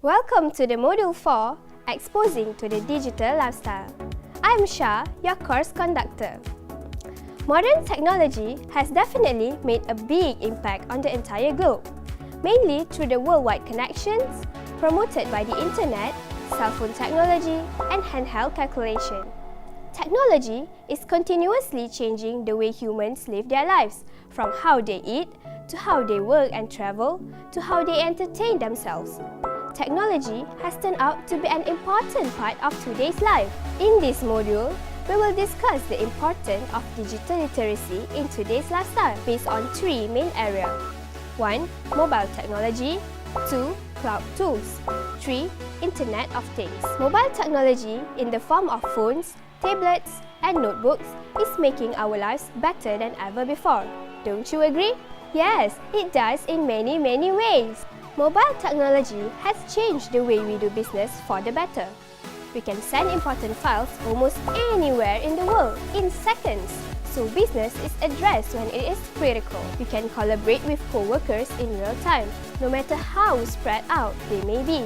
Welcome to the Module 4, Exposing to the Digital Lifestyle. I'm Shah, your course conductor. Modern technology has definitely made a big impact on the entire globe, mainly through the worldwide connections promoted by the internet, cell phone technology, and handheld calculation. Technology is continuously changing the way humans live their lives, from how they eat, to how they work and travel, to how they entertain themselves. Technology has turned out to be an important part of today's life. In this module, we will discuss the importance of digital literacy in today's lifestyle based on three main areas. 1. Mobile technology. 2. Cloud tools. 3. Internet of Things. Mobile technology in the form of phones, tablets, and notebooks is making our lives better than ever before. Don't you agree? Yes, it does in many ways. Mobile technology has changed the way we do business for the better. We can send important files almost anywhere in the world in seconds, so business is addressed when it is critical. We can collaborate with co-workers in real time, no matter how spread out they may be.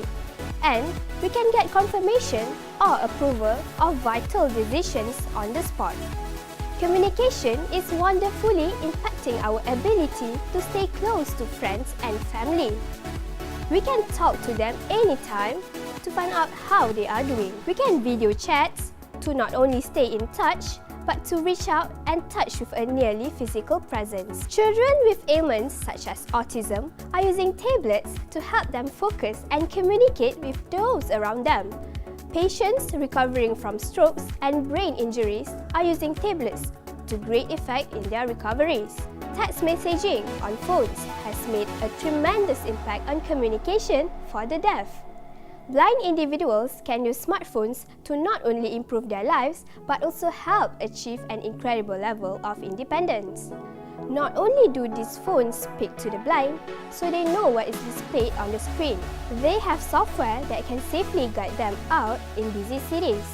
And we can get confirmation or approval of vital decisions on the spot. Communication is wonderfully impacting our ability to stay close to friends and family. We can talk to them anytime to find out how they are doing. We can video chats to not only stay in touch, but to reach out and touch with a nearly physical presence. Children with ailments such as autism are using tablets to help them focus and communicate with those around them. Patients recovering from strokes and brain injuries are using tablets to great effect in their recoveries. Text messaging on phones has made a tremendous impact on communication for the deaf. Blind individuals can use smartphones to not only improve their lives but also help achieve an incredible level of independence. Not only do these phones speak to the blind, so they know what is displayed on the screen, they have software that can safely guide them out in busy cities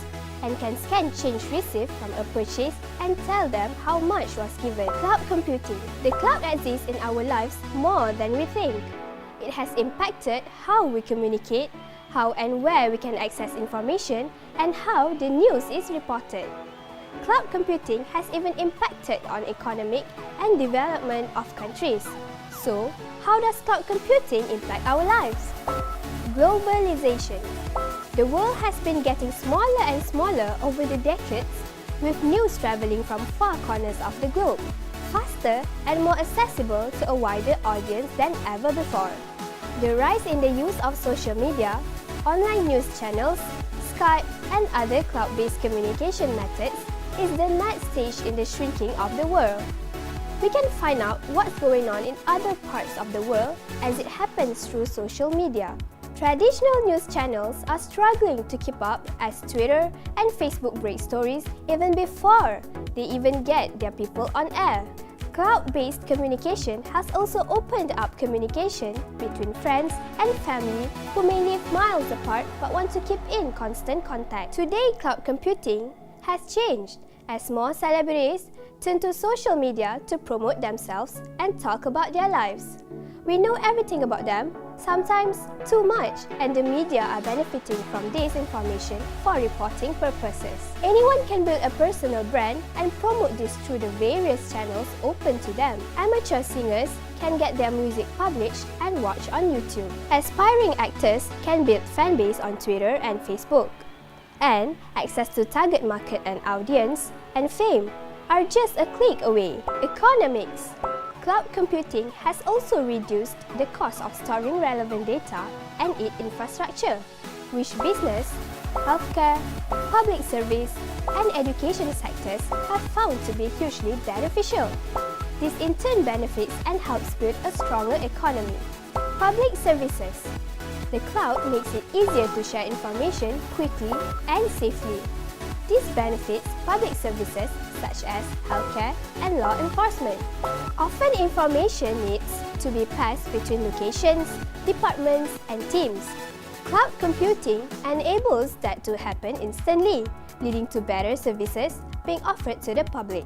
and can scan change received from a purchase and tell them how much was given. Cloud computing. The cloud exists in our lives more than we think. It has impacted how we communicate, how and where we can access information, and how the news is reported. Cloud computing has even impacted on economic and development of countries. So, how does cloud computing impact our lives? Globalization. The world has been getting smaller and smaller over the decades, with news traveling from far corners of the globe, faster and more accessible to a wider audience than ever before. The rise in the use of social media, online news channels, Skype, and other cloud-based communication methods is the next stage in the shrinking of the world. We can find out what's going on in other parts of the world as it happens through social media. Traditional news channels are struggling to keep up as Twitter and Facebook break stories even before they even get their people on air. Cloud-based communication has also opened up communication between friends and family who may live miles apart but want to keep in constant contact. Today, cloud computing has changed as more celebrities turn to social media to promote themselves and talk about their lives. We know everything about them, sometimes too much, and the media are benefiting from this information for reporting purposes. Anyone can build a personal brand and promote this through the various channels open to them. Amateur singers can get their music published and watched on YouTube. Aspiring actors can build fan base on Twitter and Facebook. And access to target market and audience and fame are just a click away. Economics. Cloud computing has also reduced the cost of storing relevant data and its infrastructure, which business, healthcare, public service, and education sectors have found to be hugely beneficial. This in turn benefits and helps build a stronger economy. Public services. The cloud makes it easier to share information quickly and safely. This benefits public services such as healthcare and law enforcement. Often information needs to be passed between locations, departments, and teams. Cloud computing enables that to happen instantly, leading to better services being offered to the public.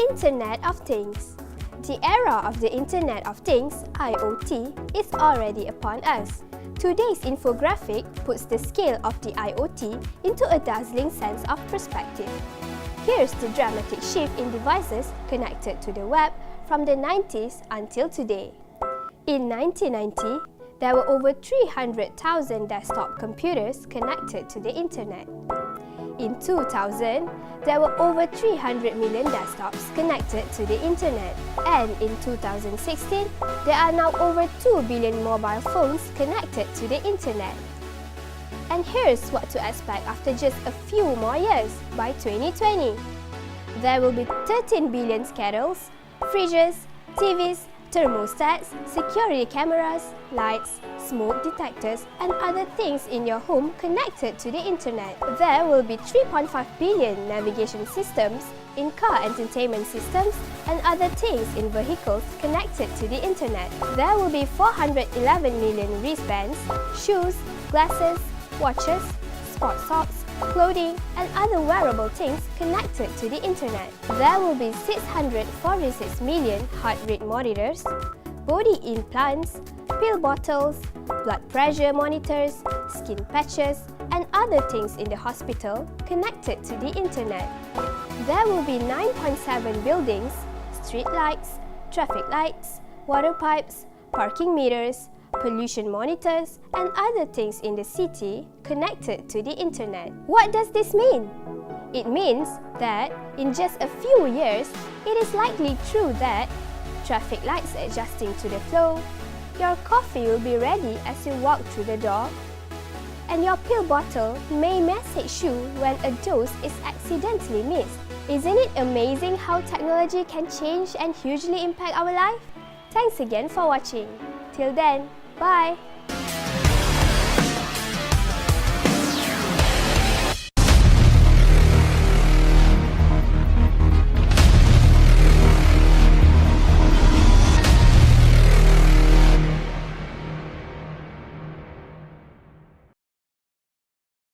Internet of Things. The era of the Internet of Things, IoT, is already upon us. Today's infographic puts the scale of the IoT into a dazzling sense of perspective. Here's the dramatic shift in devices connected to the web from the 90s until today. In 1990, there were over 300,000 desktop computers connected to the internet. In 2000, there were over 300 million desktops connected to the internet. And in 2016, there are now over 2 billion mobile phones connected to the internet. And here's what to expect after just a few more years, by 2020. There will be 13 billion kettles, fridges, TVs, thermostats, security cameras, lights, smoke detectors, and other things in your home connected to the internet. There will be 3.5 billion navigation systems, in-car entertainment systems, and other things in vehicles connected to the internet. There will be 411 million wristbands, shoes, glasses, watches, sports socks, clothing, and other wearable things connected to the internet. There will be 646 million heart rate monitors, body implants, pill bottles, blood pressure monitors, skin patches, and other things in the hospital connected to the internet. There will be 9.7 buildings, street lights, traffic lights, water pipes, parking meters, pollution monitors, and other things in the city connected to the internet. What does this mean? It means that in just a few years, it is likely true that traffic lights adjusting to the flow, your coffee will be ready as you walk through the door, and your pill bottle may message you when a dose is accidentally missed. Isn't it amazing how technology can change and hugely impact our life? Thanks again for watching. Till then, bye!